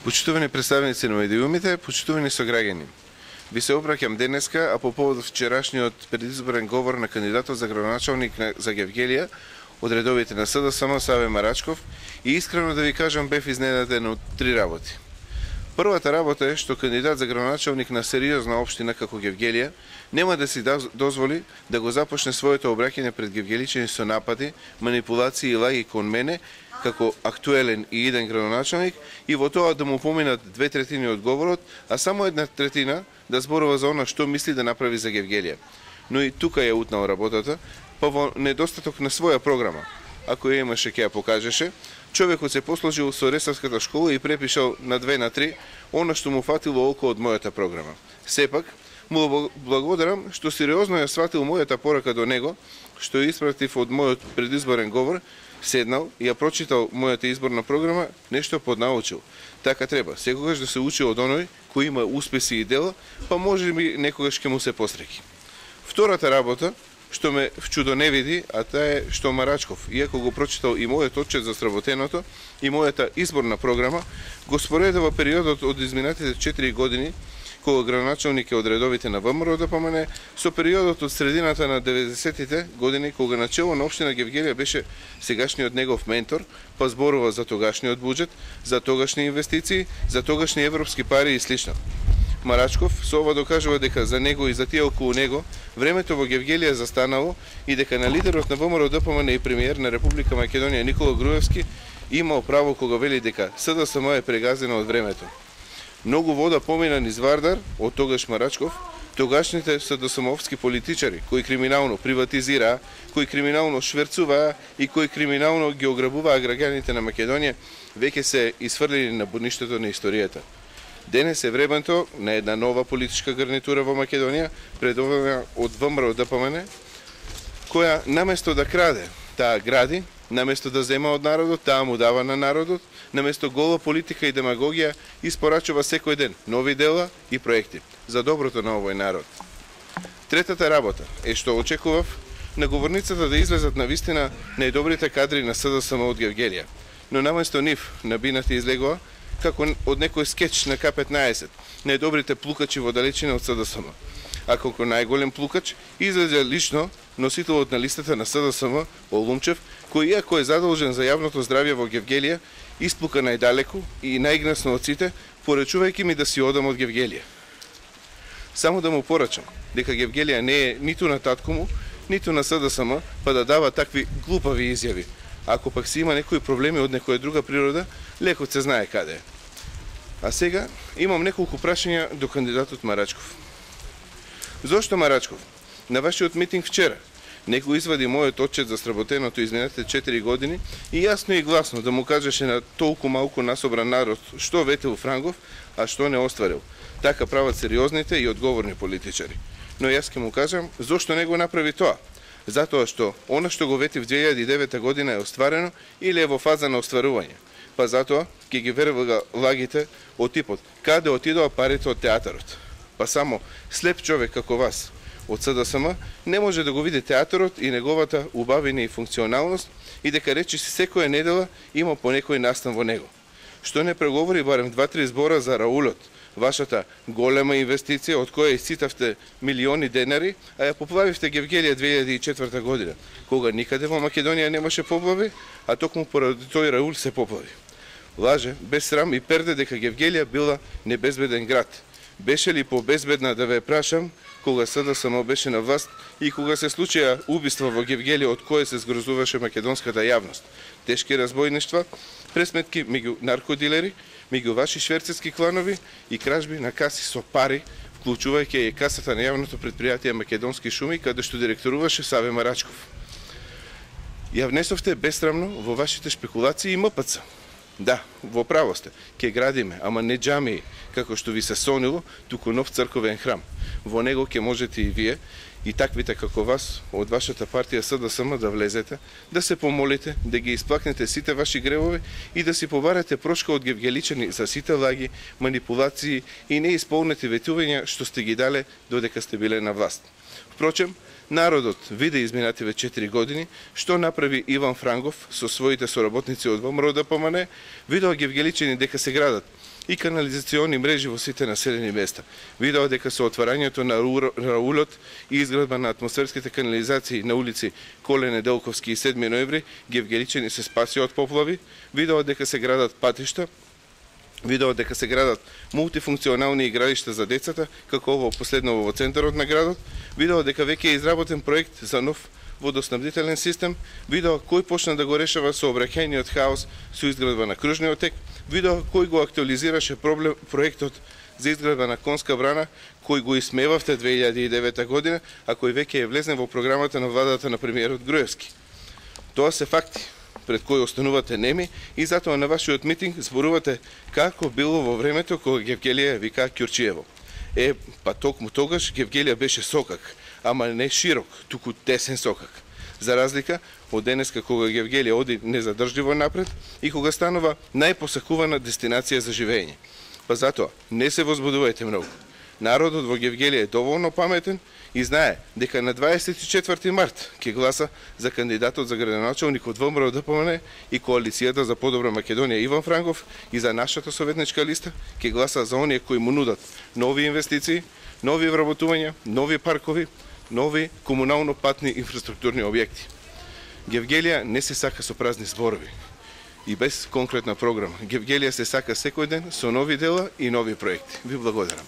Почитувани представници на медиумите, почитувани сограѓани. Ви се обраќам денеска, а по повод вчерашниот предизборен говор на кандидатот за градоначалник за Гевгелија од редовите на СДСМ Саве Марачков, и искрено да ви кажам, бев изненаден од три работи. Првата работа е што кандидат за градоначалник на сериозна општина како Гевгелија нема да си дозволи да го започне своето обраќање пред гевгеличани со напади, манипулации и лаги кон мене како актуелен и иден градоначалник, и во тоа да му поминат 2/3 од говорот, а само 1/3 да зборува за она што мисли да направи за Гевгелија. Но и тука ја утнал работата, па во недостаток на своја програма. Ако ја имаше, ќе ја покажеше. Човекот се послужил со Ресавската школа и препишал на 2/3 она што му фатило око од мојата програма. Сепак, му благодарам што сериозно ја сватил мојата порака до него, што ја испратив од мојот предизборен говор, седнал и ја прочитал мојата изборна програма, нешто поднаучил. Така треба, секогаш да се учи од оној кој има успеси и дела, па може би некогаш ќе му се посреќи. Втората работа, што ме вчудо не види, а таа е што Марачков, иако го прочитал и мојот отчет за сработеното и мојата изборна програма, го споредува периодот од изминатите 4 години, кога градоначалник е од редовите на ВМРО ДПМН, со периодот од средината на 90-тите години, кога начело на општина Гевгелија беше сегашниот негов ментор, па зборува за тогашниот буџет, за тогашни инвестиции, за тогашни европски пари и слично. Марачков со ова докажува дека за него и за тие околу него времето во Гевгелија застанало и дека на лидерот на ВМРО ДПМН и премиер на Република Македонија Никола Груевски имал право кога вели дека СДСМ е прегазено од времето. Многу вода помина низ Вардар од тогаш Марачков, тогашните СДСМовски политичари кои криминално приватизираа, кои криминално шверцуваа и кои криминално ги ограбуваа граѓаните на Македонија, веќе се исфрлили на бурништето на историјата. Денес е времето на една нова политичка гарнитура во Македонија, предводена од ВМРО ДПМН, која наместо да краде, таа гради, наместо да зема од народот, таа му дава на народот, наместо гола политика и демагогија, испорачува секој ден нови дела и проекти за доброто на овој народ. Третата работа е што очекував на говорницата да излезат на вистина најдобрите кадри на СДСМ од Гевгелија, но наместо нив на бината излегува како од некој скеч на К15, најдобрите плукачи во далечина од СДСМ. А како најголем плукач излезе лично носителот на листата на СДСМ, Олумчев, кој иако е задолжен за јавното здравје во Гевгелија, исплука најдалеку и најгнасно од сите, порачувајќи ми да си одам од Гевгелија. Само да му порачам дека Гевгелија не е ниту на татко му, ниту на СДСМ, па да дава такви глупави изјави. Ако пак си има некои проблеми од некоја друга природа, лекот се знае каде е. А сега имам неколку прашања до кандидатот Марачков. Зошто Марачков? На вашиот митинг вчера некој извади мојот отчет за сработеното изминатите 4 години и јасно и гласно да му кажеше на толку малку насобран народ што ветил Франгов, а што не остварил. Така прават сериозните и одговорни политичари. Но јас ќе му кажам зошто не го направи тоа. Затоа што она што го вети в 2009 година е остварено или е во фаза на остварување. Па затоа ќе ги верува лагите од типот каде отидоа парите од театарот. Па само слеп човек како вас од СДСМ не може да го види театарот и неговата убавина и функционалност и дека речиси секоја недела има по некој настан во него. Што не преговори барем 2-3 збора за Раулот, вашата голема инвестиција од која исцитавте милиони денари, а ја поплавивте Гевгелија 2004 година, кога никаде во Македонија немаше поплави, а токму поради тој Раул се поплави. Лаже, без срам и перде дека Гевгелија била небезбеден град. Беше ли побезбедна, да ве прашам, кога СДСМ беше на власт и кога се случија убиства во Гевгелија од кое се згрозуваше македонската јавност? Тешки разбойништва, пресметки меѓу наркодилери, меѓу ваши шверцерски кланови и кражби на каси со пари, вклучувајќи и касата на јавното претпријатие Македонски шуми, каде што директоруваше Саве Марачков. Ја внесовте бесрамно во вашите шпекулации и МПЦ. Да, во право сте, ќе градиме, ама не џамии, како што ви се сонило, туку нов црковен храм. Во него ќе можете и вие, и таквите како вас, од вашата партија СДСМ да влезете, да се помолите, да ги исплакнете сите ваши гревови и да си побарате прошка од гевгеличани за сите лаги, манипулации и неисполнети ветувања што сте ги дале додека сте биле на власт. Впрочем, народот виде изминативе 4 години што направи Иван Франгов со своите соработници од ВМРО ДПМН, видоа гевгеличани дека се градат и канализациони мрежи во сите населени места. Видоа дека со отварањето на раулот и изградба на атмосферските канализации на улици Коле Неделковски и 7 ноември, гевгеличани се спасија од поплави. Видоа дека се градат патишта, видоа дека се градат мултифункционални игралишта за децата, како ово последново во центарот на градот. Видоа дека веќе е изработен проект за нов водоснабдителен систем, видоа кој почна да го решава сообраќајниот хаос со изградба на кружниот тек, видоа кој го актуализираше проектот за изградба на конска брана, кој го исмевавте 2009 година, а кој веќе е влезен во програмата на владата на премиерот Груевски. Тоа се факти пред кои останувате неми и затоа на вашиот митинг зборувате како било во времето кога Гевгелија вика Ќурчиево. Па токму тогаш Гевгелија беше сокак, ама не широк, туку тесен сокак. За разлика од денеска кога Гевгелија оди незадржливо напред и кога станува најпосакувана дестинација за живење. Па затоа, не се возбудувајте многу. Народот во Гевгелија е доволно паметен и знае дека на 24 март ќе гласа за кандидатот за градоначалник од ВМРО ДПМН и коалицијата за подобра Македонија Иван Франков и за нашата советничка листа ќе гласа за оние кои му нудат нови инвестиции, нови вработувања, нови паркови, нови комунално-патни инфраструктурни објекти. Гевгелија не се сака со празни зборови и без конкретна програма. Гевгелија се сака секој ден со нови дела и нови проекти. Ви благодарам.